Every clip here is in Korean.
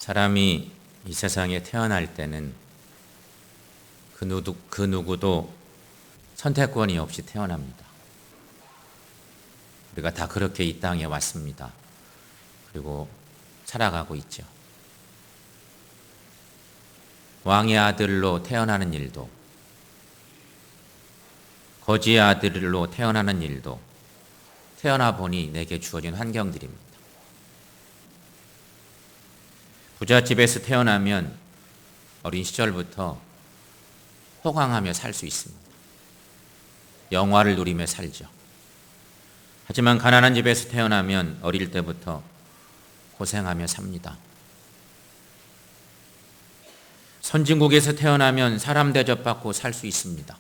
사람이 이 세상에 태어날 때는 그 누구도 선택권이 없이 태어납니다. 우리가 다 그렇게 이 땅에 왔습니다. 그리고 살아가고 있죠. 왕의 아들로 태어나는 일도, 거지의 아들로 태어나는 일도 태어나 보니 내게 주어진 환경들입니다. 부잣집에서 태어나면 어린 시절부터 호강하며 살 수 있습니다. 영화를 누리며 살죠. 하지만 가난한 집에서 태어나면 어릴 때부터 고생하며 삽니다. 선진국에서 태어나면 사람 대접받고 살 수 있습니다.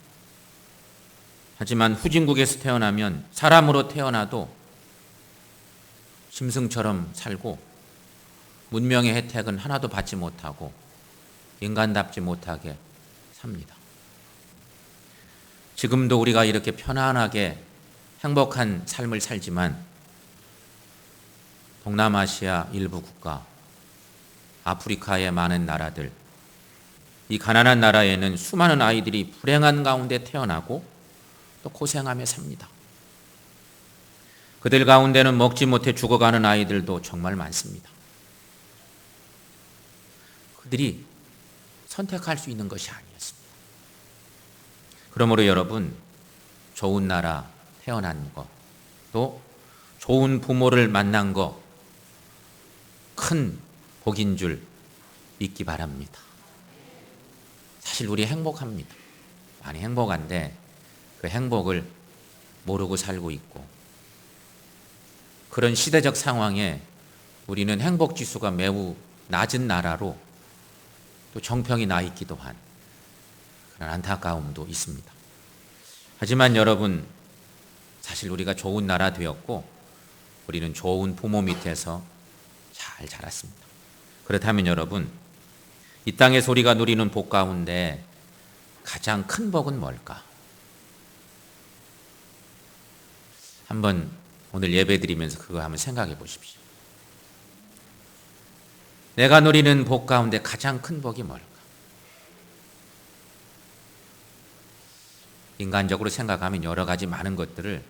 하지만 후진국에서 태어나면 사람으로 태어나도 짐승처럼 살고 문명의 혜택은 하나도 받지 못하고 인간답지 못하게 삽니다. 지금도 우리가 이렇게 편안하게 행복한 삶을 살지만 동남아시아 일부 국가, 아프리카의 많은 나라들, 이 가난한 나라에는 수많은 아이들이 불행한 가운데 태어나고 또 고생하며 삽니다. 그들 가운데는 먹지 못해 죽어가는 아이들도 정말 많습니다. 그들이 선택할 수 있는 것이 아니었습니다. 그러므로 여러분, 좋은 나라 태어난 것, 또 좋은 부모를 만난 것, 큰 복인 줄 믿기 바랍니다. 사실 우리 행복합니다. 많이 행복한데 그 행복을 모르고 살고 있고, 그런 시대적 상황에 우리는 행복 지수가 매우 낮은 나라로 또 정평이 나 있기도 한 그런 안타까움도 있습니다. 하지만 여러분, 사실 우리가 좋은 나라 되었고 우리는 좋은 부모 밑에서 잘 자랐습니다. 그렇다면 여러분, 이 땅에서 우리가 누리는 복 가운데 가장 큰 복은 뭘까? 한번 오늘 예배 드리면서 그거 한번 생각해 보십시오. 내가 누리는 복 가운데 가장 큰 복이 뭘까? 인간적으로 생각하면 여러 가지 많은 것들을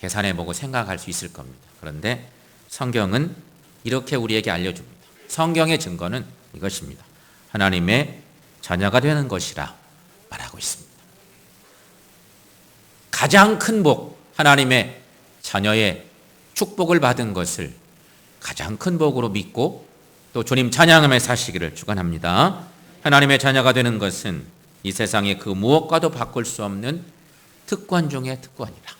계산해보고 생각할 수 있을 겁니다. 그런데 성경은 이렇게 우리에게 알려줍니다. 성경의 증거는 이것입니다. 하나님의 자녀가 되는 것이라 말하고 있습니다. 가장 큰 복, 하나님의 자녀의 축복을 받은 것을 가장 큰 복으로 믿고 또 주님 찬양하며 사시기를 축원합니다. 하나님의 자녀가 되는 것은 이 세상의 그 무엇과도 바꿀 수 없는 특권 중의 특권이라.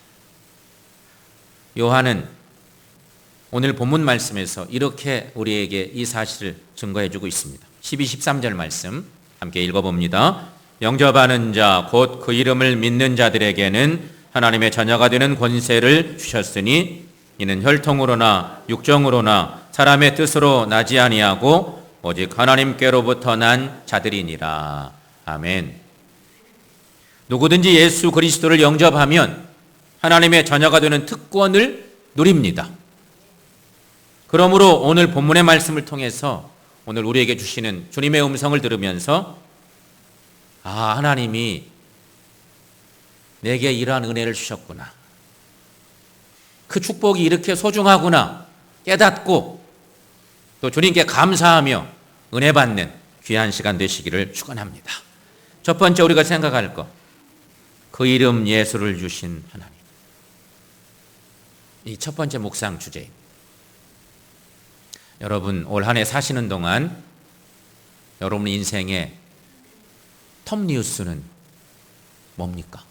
요한은 오늘 본문 말씀에서 이렇게 우리에게 이 사실을 증거해 주고 있습니다. 12, 13절 말씀 함께 읽어봅니다. 영접하는 자 곧 그 이름을 믿는 자들에게는 하나님의 자녀가 되는 권세를 주셨으니 이는 혈통으로나 육정으로나 사람의 뜻으로 나지 아니하고 오직 하나님께로부터 난 자들이니라. 아멘. 누구든지 예수 그리스도를 영접하면 하나님의 자녀가 되는 특권을 누립니다. 그러므로 오늘 본문의 말씀을 통해서 오늘 우리에게 주시는 주님의 음성을 들으면서 하나님이 내게 이러한 은혜를 주셨구나. 그 축복이 이렇게 소중하구나 깨닫고 또 주님께 감사하며 은혜 받는 귀한 시간 되시기를 축원합니다. 첫 번째 우리가 생각할 것, 그 이름 예수를 주신 하나님. 이 첫 번째 묵상 주제입니다. 여러분, 올 한 해 사시는 동안 여러분 인생의 톱 뉴스는 뭡니까?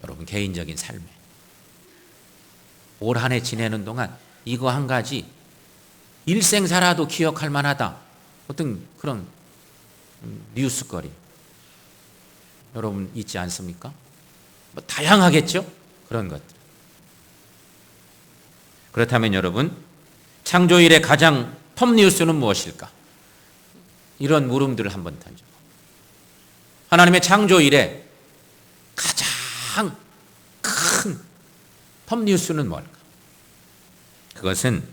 여러분 개인적인 삶에 올 한 해 지내는 동안 이거 한 가지 일생 살아도 기억할 만하다, 어떤 그런 뉴스거리 여러분 있지 않습니까? 뭐 다양하겠죠? 그런 것들. 그렇다면 여러분, 창조일의 가장 톱 뉴스는 무엇일까? 이런 물음들을 한번 던져. 하나님의 창조일에 가장 큰 톱 뉴스는 뭘까? 그것은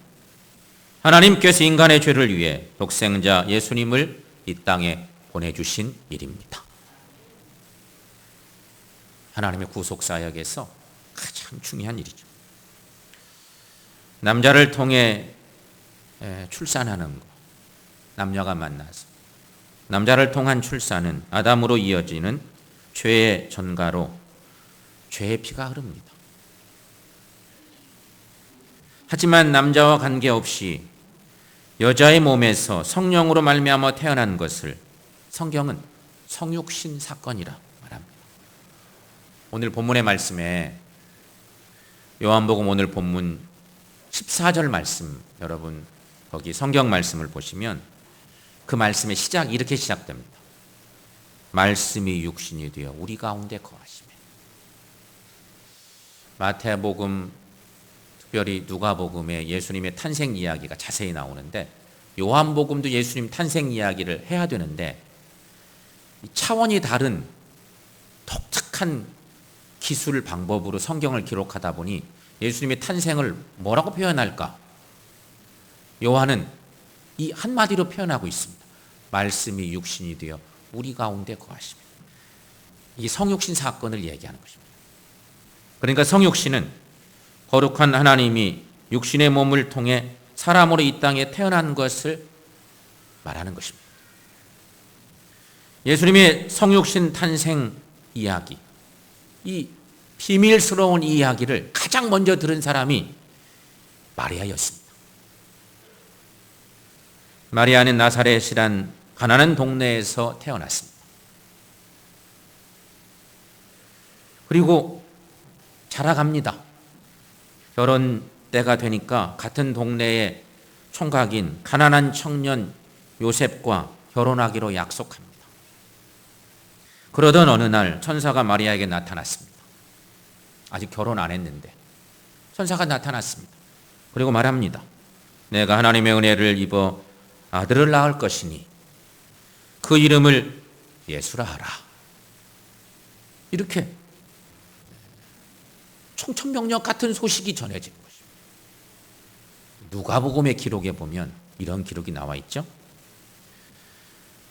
하나님께서 인간의 죄를 위해 독생자 예수님을 이 땅에 보내주신 일입니다. 하나님의 구속사역에서 가장 중요한 일이죠. 남자를 통해 출산하는 것, 남녀가 만나서 남자를 통한 출산은 아담으로 이어지는 죄의 전가로 죄의 피가 흐릅니다. 하지만 남자와 관계없이 여자의 몸에서 성령으로 말미암아 태어난 것을 성경은 성육신 사건이라 말합니다. 오늘 본문의 말씀에 요한복음 오늘 본문 14절 말씀, 여러분 거기 성경 말씀을 보시면 그 말씀의 시작 이렇게 시작됩니다. 말씀이 육신이 되어 우리 가운데 거하시매. 마태복음, 특별히 누가복음에 예수님의 탄생 이야기가 자세히 나오는데 요한복음도 예수님 탄생 이야기를 해야 되는데 차원이 다른 독특한 기술 방법으로 성경을 기록하다 보니 예수님의 탄생을 뭐라고 표현할까? 요한은 이 한마디로 표현하고 있습니다. 말씀이 육신이 되어 우리 가운데 거하시며. 이 성육신 사건을 얘기하는 것입니다. 그러니까 성육신은 거룩한 하나님이 육신의 몸을 통해 사람으로 이 땅에 태어난 것을 말하는 것입니다. 예수님의 성육신 탄생 이야기, 이 비밀스러운 이야기를 가장 먼저 들은 사람이 마리아였습니다. 마리아는 나사렛이란 가난한 동네에서 태어났습니다. 그리고 자라갑니다. 결혼 때가 되니까 같은 동네의 총각인 가난한 청년 요셉과 결혼하기로 약속합니다. 그러던 어느 날 천사가 마리아에게 나타났습니다. 아직 결혼 안 했는데 천사가 나타났습니다. 그리고 말합니다. 내가 하나님의 은혜를 입어 아들을 낳을 것이니 그 이름을 예수라 하라. 이렇게 청천벽력 같은 소식이 전해진 것입니다. 누가복음의 기록에 보면 이런 기록이 나와 있죠.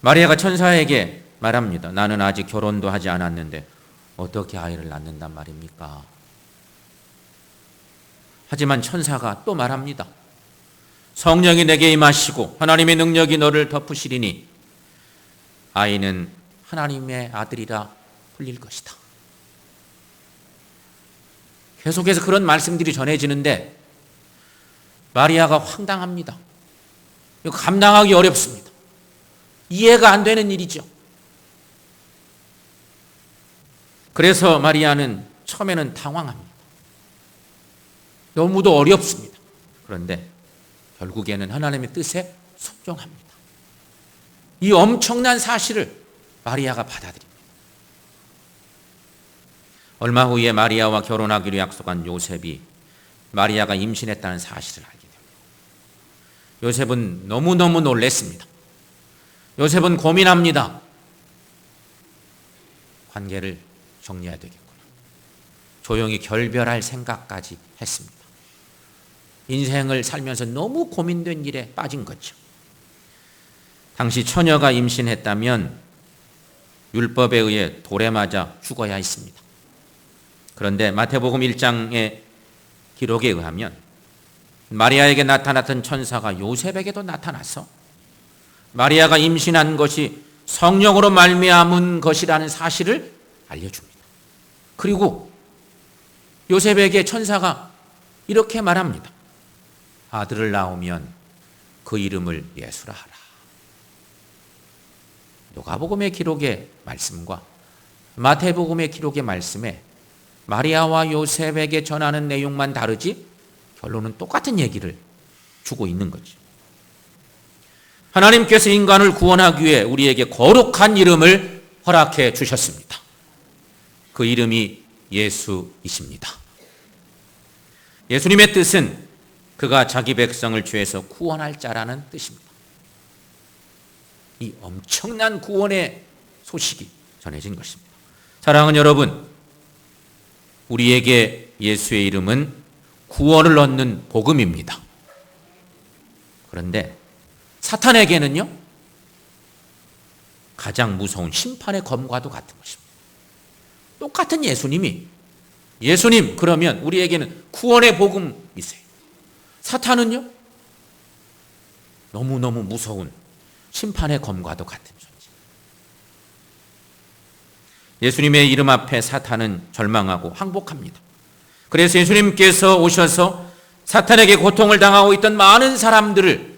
마리아가 천사에게 말합니다. 나는 아직 결혼도 하지 않았는데 어떻게 아이를 낳는단 말입니까? 하지만 천사가 또 말합니다. 성령이 내게 임하시고 하나님의 능력이 너를 덮으시리니 아이는 하나님의 아들이라 불릴 것이다. 계속해서 그런 말씀들이 전해지는데 마리아가 황당합니다. 이거 감당하기 어렵습니다. 이해가 안 되는 일이죠. 그래서 마리아는 처음에는 당황합니다. 너무도 어렵습니다. 그런데 결국에는 하나님의 뜻에 순종합니다. 이 엄청난 사실을 마리아가 받아들입니다. 얼마 후에 마리아와 결혼하기로 약속한 요셉이 마리아가 임신했다는 사실을 알게 됩니다. 요셉은 너무너무 놀랐습니다. 요셉은 고민합니다. 관계를 정리해야 되겠구나. 조용히 결별할 생각까지 했습니다. 인생을 살면서 너무 고민된 일에 빠진 거죠. 당시 처녀가 임신했다면 율법에 의해 돌에 맞아 죽어야 했습니다. 그런데 마태복음 1장의 기록에 의하면 마리아에게 나타났던 천사가 요셉에게도 나타나서 마리아가 임신한 것이 성령으로 말미암은 것이라는 사실을 알려줍니다. 그리고 요셉에게 천사가 이렇게 말합니다. 아들을 낳으면 그 이름을 예수라 하라. 누가복음의 기록의 말씀과 마태복음의 기록의 말씀에 마리아와 요셉에게 전하는 내용만 다르지 결론은 똑같은 얘기를 주고 있는 거죠. 하나님께서 인간을 구원하기 위해 우리에게 거룩한 이름을 허락해 주셨습니다. 그 이름이 예수이십니다. 예수님의 뜻은 그가 자기 백성을 죄에서 구원할 자라는 뜻입니다. 이 엄청난 구원의 소식이 전해진 것입니다. 사랑하는 여러분, 우리에게 예수의 이름은 구원을 얻는 복음입니다. 그런데 사탄에게는요, 가장 무서운 심판의 검과도 같은 것입니다. 똑같은 예수님 그러면 우리에게는 구원의 복음이세요. 사탄은요, 너무너무 무서운 심판의 검과도 같은 존재. 예수님의 이름 앞에 사탄은 절망하고 항복합니다. 그래서 예수님께서 오셔서 사탄에게 고통을 당하고 있던 많은 사람들을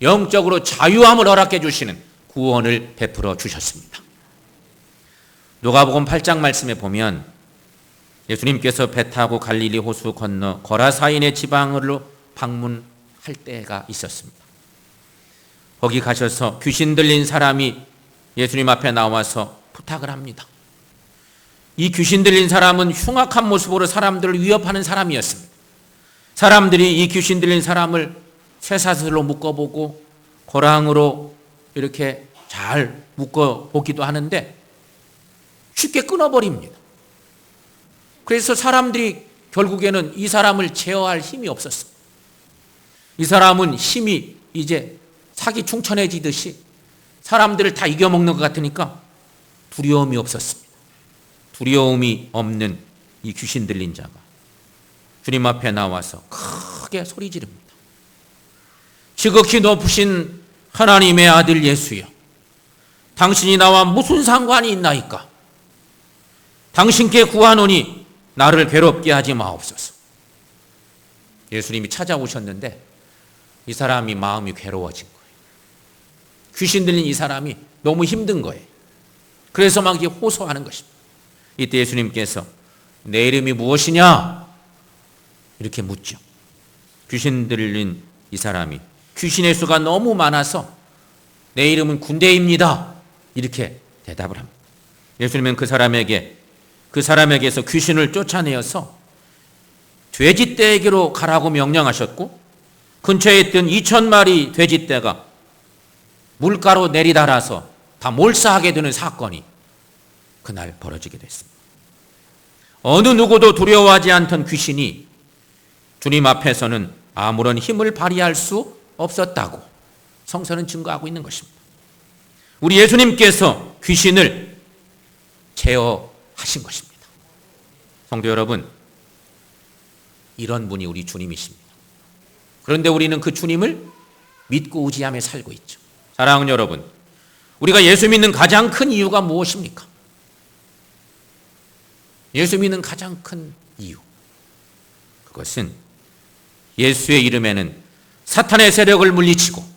영적으로 자유함을 허락해 주시는 구원을 베풀어 주셨습니다. 누가복음 8장 말씀에 보면 예수님께서 배 타고 갈릴리 호수 건너 거라사인의 지방으로 방문할 때가 있었습니다. 거기 가셔서 귀신 들린 사람이 예수님 앞에 나와서 부탁을 합니다. 이 귀신 들린 사람은 흉악한 모습으로 사람들을 위협하는 사람이었습니다. 사람들이 이 귀신 들린 사람을 쇠사슬로 묶어보고 고랑으로 이렇게 잘 묶어보기도 하는데 쉽게 끊어버립니다. 그래서 사람들이 결국에는 이 사람을 제어할 힘이 없었어요. 이 사람은 힘이 이제 사기 충천해지듯이 사람들을 다 이겨먹는 것 같으니까 두려움이 없었습니다. 두려움이 없는 이 귀신 들린 자가 주님 앞에 나와서 크게 소리 지릅니다. 지극히 높으신 하나님의 아들 예수여, 당신이 나와 무슨 상관이 있나이까? 당신께 구하노니 나를 괴롭게 하지 마옵소서. 예수님이 찾아오셨는데 이 사람이 마음이 괴로워진 거예요. 귀신 들린 이 사람이 너무 힘든 거예요. 그래서 막 호소하는 것입니다. 이때 예수님께서 내 이름이 무엇이냐? 이렇게 묻죠. 귀신 들린 이 사람이 귀신의 수가 너무 많아서 내 이름은 군대입니다. 이렇게 대답을 합니다. 예수님은 그 사람에게서 귀신을 쫓아내어서 돼지떼에게로 가라고 명령하셨고 근처에 있던 2,000마리 돼지떼가 물가로 내리달아서 다 몰사하게 되는 사건이 그날 벌어지게 됐습니다. 어느 누구도 두려워하지 않던 귀신이 주님 앞에서는 아무런 힘을 발휘할 수 없었다고 성서는 증거하고 있는 것입니다. 우리 예수님께서 귀신을 제어하신 것입니다. 성도 여러분, 이런 분이 우리 주님이십니다. 그런데 우리는 그 주님을 믿고 의지하며 살고 있죠. 사랑하는 여러분, 우리가 예수 믿는 가장 큰 이유가 무엇입니까? 예수 믿는 가장 큰 이유, 그것은 예수의 이름에는 사탄의 세력을 물리치고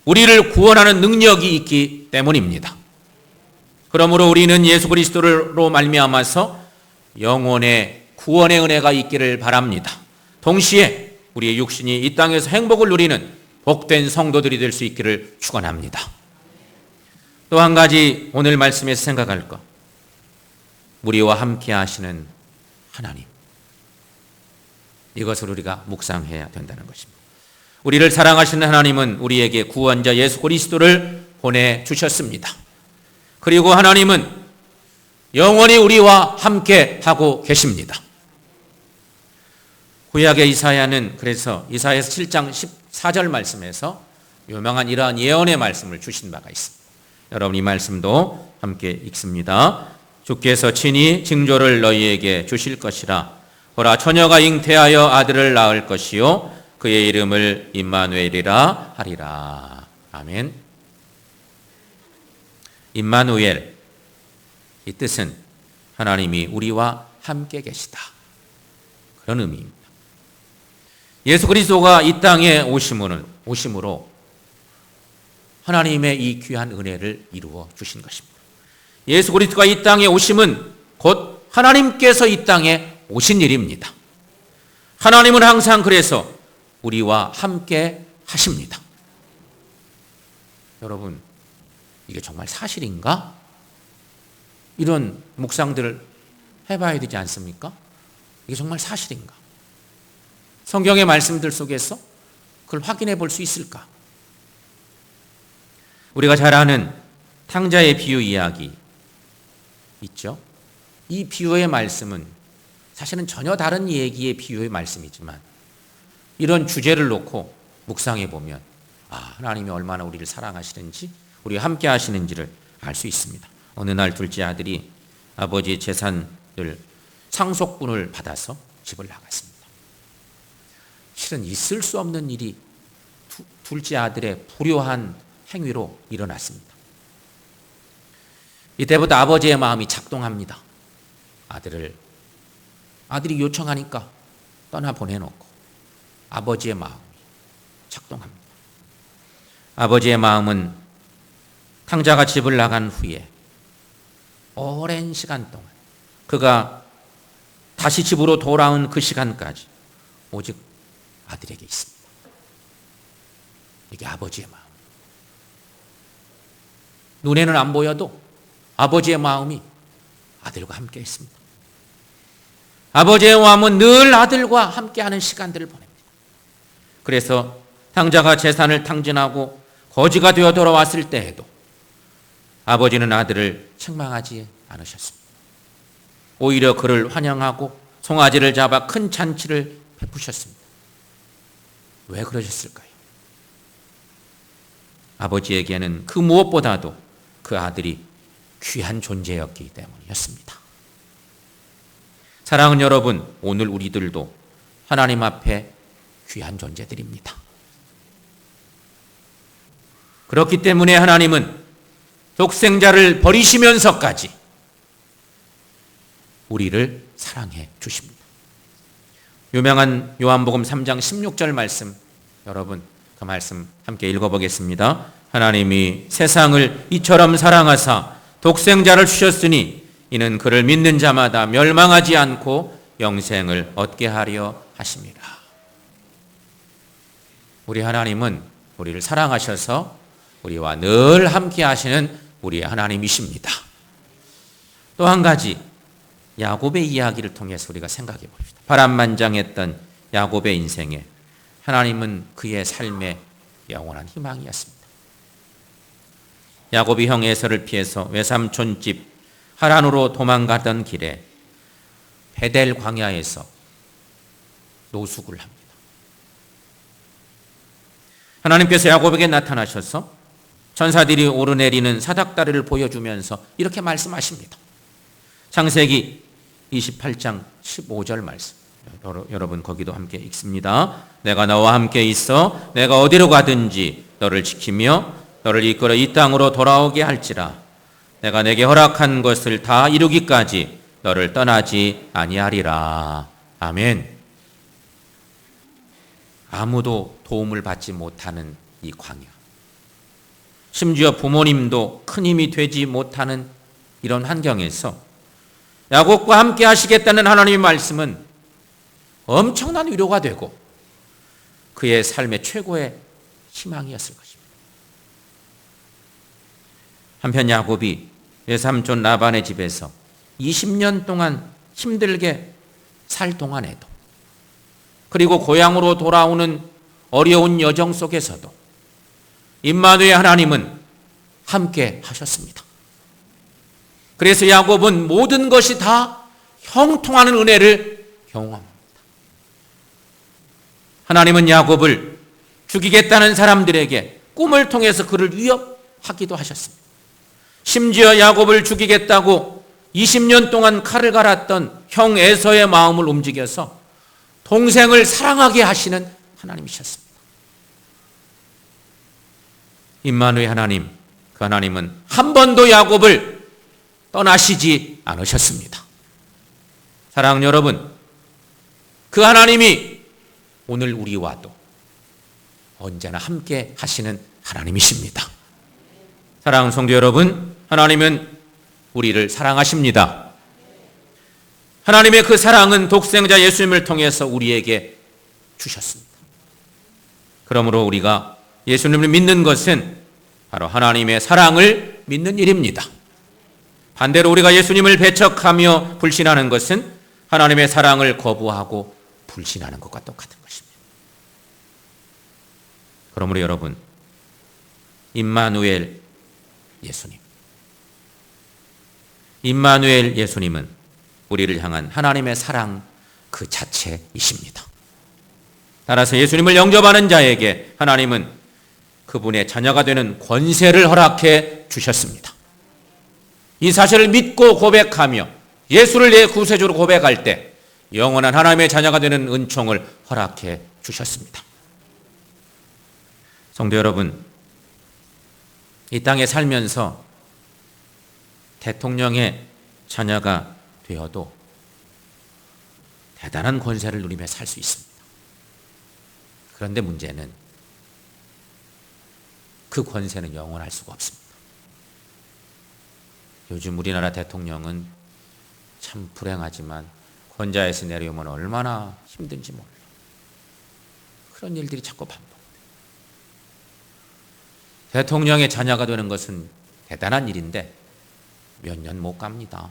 우리를 구원하는 능력이 있기 때문입니다. 그러므로 우리는 예수 그리스도로 말미암아서 영혼의 구원의 은혜가 있기를 바랍니다. 동시에 우리의 육신이 이 땅에서 행복을 누리는 복된 성도들이 될 수 있기를 축원합니다. 또 한 가지 오늘 말씀에서 생각할 것, 우리와 함께 하시는 하나님, 이것을 우리가 묵상해야 된다는 것입니다. 우리를 사랑하시는 하나님은 우리에게 구원자 예수 그리스도를 보내주셨습니다. 그리고 하나님은 영원히 우리와 함께 하고 계십니다. 구약의 이사야는 그래서 이사야서 7장 14절 말씀에서 유명한 이러한 예언의 말씀을 주신 바가 있습니다. 여러분 이 말씀도 함께 읽습니다. 주께서 친히 징조를 너희에게 주실 것이라. 보라, 처녀가 잉태하여 아들을 낳을 것이요 그의 이름을 임마누엘이라 하리라. 아멘. 임마누엘, 이 뜻은 하나님이 우리와 함께 계시다, 그런 의미입니다. 예수 그리스도가 이 땅에 오심으로 하나님의 이 귀한 은혜를 이루어 주신 것입니다. 예수 그리스도가 이 땅에 오심은 곧 하나님께서 이 땅에 오신 일입니다. 하나님은 항상 그래서 우리와 함께 하십니다. 여러분, 이게 정말 사실인가? 이런 묵상들을 해봐야 되지 않습니까? 이게 정말 사실인가? 성경의 말씀들 속에서 그걸 확인해 볼 수 있을까? 우리가 잘 아는 탕자의 비유 이야기 있죠? 이 비유의 말씀은 사실은 전혀 다른 얘기의 비유의 말씀이지만 이런 주제를 놓고 묵상해 보면 하나님이 얼마나 우리를 사랑하시는지, 우리와 함께 하시는지를 알 수 있습니다. 어느 날 둘째 아들이 아버지의 재산을 상속분을 받아서 집을 나갔습니다. 실은 있을 수 없는 일이 둘째 아들의 불효한 행위로 일어났습니다. 이때부터 아버지의 마음이 작동합니다. 아들이 요청하니까 떠나 보내놓고 아버지의 마음이 작동합니다. 아버지의 마음은 탕자가 집을 나간 후에 오랜 시간 동안, 그가 다시 집으로 돌아온 그 시간까지 오직 아들에게 있습니다. 이게 아버지의 마음. 눈에는 안 보여도 아버지의 마음이 아들과 함께 있습니다. 아버지의 마음은 늘 아들과 함께하는 시간들을 보냅니다. 그래서 탕자가 재산을 탕진하고 거지가 되어 돌아왔을 때에도 아버지는 아들을 책망하지 않으셨습니다. 오히려 그를 환영하고 송아지를 잡아 큰 잔치를 베푸셨습니다. 왜 그러셨을까요? 아버지에게는 그 무엇보다도 그 아들이 귀한 존재였기 때문이었습니다. 사랑하는 여러분, 오늘 우리들도 하나님 앞에 귀한 존재들입니다. 그렇기 때문에 하나님은 독생자를 버리시면서까지 우리를 사랑해 주십니다. 유명한 요한복음 3장 16절 말씀, 여러분 그 말씀 함께 읽어보겠습니다. 하나님이 세상을 이처럼 사랑하사 독생자를 주셨으니 이는 그를 믿는 자마다 멸망하지 않고 영생을 얻게 하려 하심이라. 우리 하나님은 우리를 사랑하셔서 우리와 늘 함께 하시는 우리의 하나님이십니다. 또 한 가지, 야곱의 이야기를 통해서 우리가 생각해 봅시다. 파란만장했던 야곱의 인생에 하나님은 그의 삶의 영원한 희망이었습니다. 야곱이 형 에서를 피해서 외삼촌 집 하란으로 도망가던 길에 베델 광야에서 노숙을 합니다. 하나님께서 야곱에게 나타나셔서 천사들이 오르내리는 사닥다리를 보여주면서 이렇게 말씀하십니다. 창세기 28장 15절 말씀, 여러분 거기도 함께 읽습니다. 내가 너와 함께 있어 내가 어디로 가든지 너를 지키며 너를 이끌어 이 땅으로 돌아오게 할지라. 내가 내게 허락한 것을 다 이루기까지 너를 떠나지 아니하리라. 아멘. 아무도 도움을 받지 못하는 이 광야, 심지어 부모님도 큰 힘이 되지 못하는 이런 환경에서 야곱과 함께 하시겠다는 하나님의 말씀은 엄청난 위로가 되고 그의 삶의 최고의 희망이었을 것입니다. 한편 야곱이 외삼촌 라반의 집에서 20년 동안 힘들게 살 동안에도, 그리고 고향으로 돌아오는 어려운 여정 속에서도 임마누엘 하나님은 함께 하셨습니다. 그래서 야곱은 모든 것이 다 형통하는 은혜를 경험합니다. 하나님은 야곱을 죽이겠다는 사람들에게 꿈을 통해서 그를 위협하기도 하셨습니다. 심지어 야곱을 죽이겠다고 20년 동안 칼을 갈았던 형 에서의 마음을 움직여서 동생을 사랑하게 하시는 하나님이셨습니다. 임마누엘 하나님, 그 하나님은 한 번도 야곱을 떠나시지 않으셨습니다. 사랑하는 여러분, 그 하나님이 오늘 우리와도 언제나 함께 하시는 하나님이십니다. 사랑하는 성도 여러분, 하나님은 우리를 사랑하십니다. 하나님의 그 사랑은 독생자 예수님을 통해서 우리에게 주셨습니다. 그러므로 우리가 예수님을 믿는 것은 바로 하나님의 사랑을 믿는 일입니다. 반대로 우리가 예수님을 배척하며 불신하는 것은 하나님의 사랑을 거부하고 불신하는 것과 똑같은 것입니다. 그러므로 여러분, 임마누엘 예수님, 임마누엘 예수님은 우리를 향한 하나님의 사랑 그 자체이십니다. 따라서 예수님을 영접하는 자에게 하나님은 그분의 자녀가 되는 권세를 허락해 주셨습니다. 이 사실을 믿고 고백하며 예수를 내 구세주로 고백할 때 영원한 하나님의 자녀가 되는 은총을 허락해 주셨습니다. 성도 여러분, 이 땅에 살면서 대통령의 자녀가 되어도 대단한 권세를 누리며 살 수 있습니다. 그런데 문제는 그 권세는 영원할 수가 없습니다. 요즘 우리나라 대통령은 참 불행하지만 권좌에서 내려오면 얼마나 힘든지 몰라요. 그런 일들이 자꾸 반복돼요. 대통령의 자녀가 되는 것은 대단한 일인데 몇 년 못 갑니다.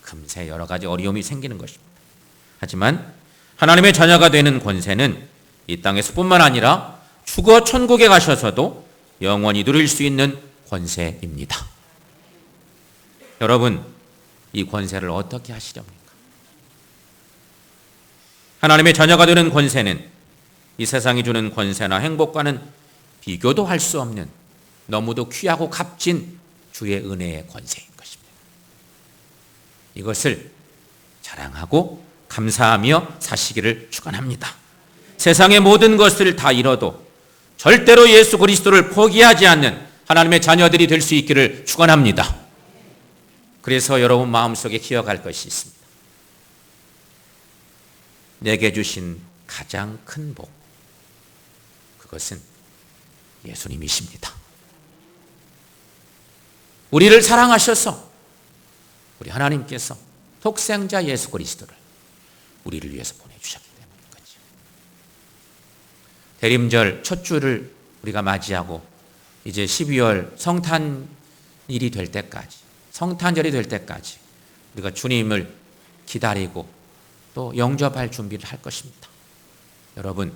금세 여러 가지 어려움이 생기는 것입니다. 하지만 하나님의 자녀가 되는 권세는 이 땅에서뿐만 아니라 죽어 천국에 가셔서도 영원히 누릴 수 있는 권세입니다. 여러분, 이 권세를 어떻게 하시렵니까? 하나님의 자녀가 되는 권세는 이 세상이 주는 권세나 행복과는 비교도 할 수 없는 너무도 귀하고 값진 주의 은혜의 권세인 것입니다. 이것을 자랑하고 감사하며 사시기를 축원합니다. 세상의 모든 것을 다 잃어도 절대로 예수 그리스도를 포기하지 않는 하나님의 자녀들이 될 수 있기를 축원합니다. 그래서 여러분 마음속에 기억할 것이 있습니다. 내게 주신 가장 큰 복, 그것은 예수님이십니다. 우리를 사랑하셔서 우리 하나님께서 독생자 예수 그리스도를 우리를 위해서 보내주셨기 때문인 거죠. 대림절 첫 주를 우리가 맞이하고 이제 12월 성탄일이 될 때까지, 성탄절이 될 때까지 우리가 주님을 기다리고 또 영접할 준비를 할 것입니다. 여러분,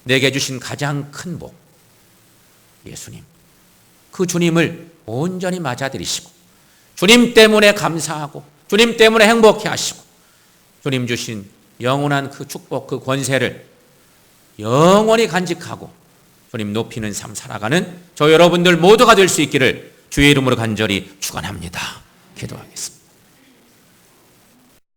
내게 주신 가장 큰 복, 예수님, 그 주님을 온전히 맞아들이시고 주님 때문에 감사하고 주님 때문에 행복해 하시고 주님 주신 영원한 그 축복, 그 권세를 영원히 간직하고 주님 높이는 삶 살아가는 저 여러분들 모두가 될 수 있기를 주의 이름으로 간절히 축원합니다. 기도하겠습니다.